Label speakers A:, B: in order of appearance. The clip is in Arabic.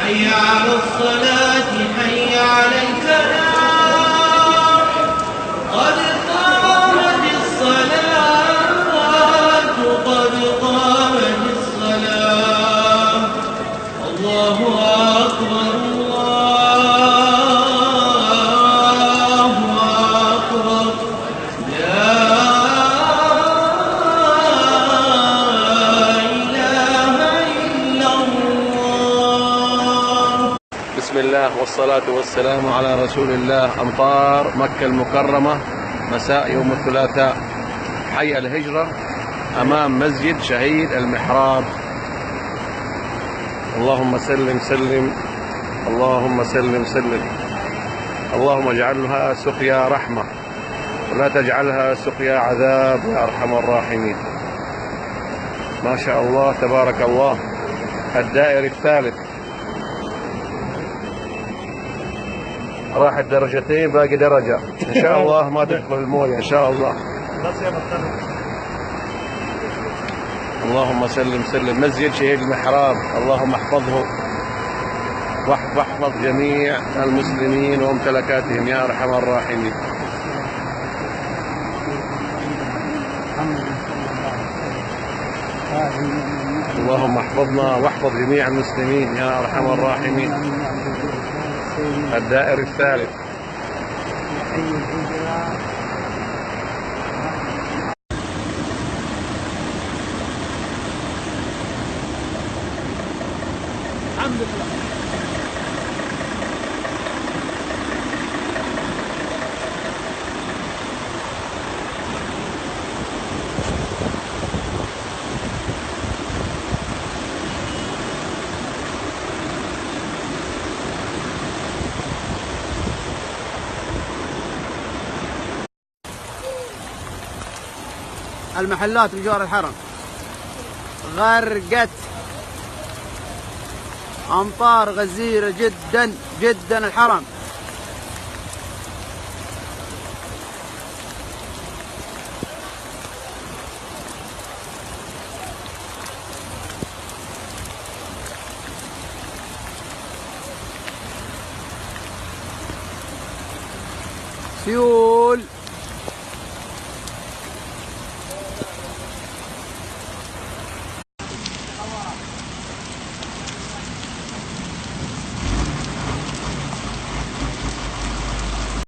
A: حي على الصلاة حي على الفلاح قد قامت الصلاة قد قامت الصلاة الله أكبر الله أكبر لا إله إلا الله.
B: بسم الله والصلاة والسلام على رسول الله. أمطار مكة المكرمة مساء يوم الثلاثاء، حي الهجرة أمام مسجد شهيد المحراب. اللهم سلم سلم، اللهم سلم سلم، اللهم اجعلها سقيا رحمة ولا تجعلها سقيا عذاب يا أرحم الراحمين. ما شاء الله تبارك الله. الدائري الثالث راحت درجتين، باقي درجة إن شاء الله ما تدخل الموية إن شاء الله. اللهم سلم سلم. مسجد شهيد المحراب اللهم احفظه واحفظ جميع المسلمين وممتلكاتهم يا أرحم الراحمين. اللهم احفظنا واحفظ جميع المسلمين يا أرحم الراحمين. الدائري الثالث.
C: الحمد لله. المحلات بجوار الحرم غرقت أمطار غزيرة جدا جدا. الحرم سيول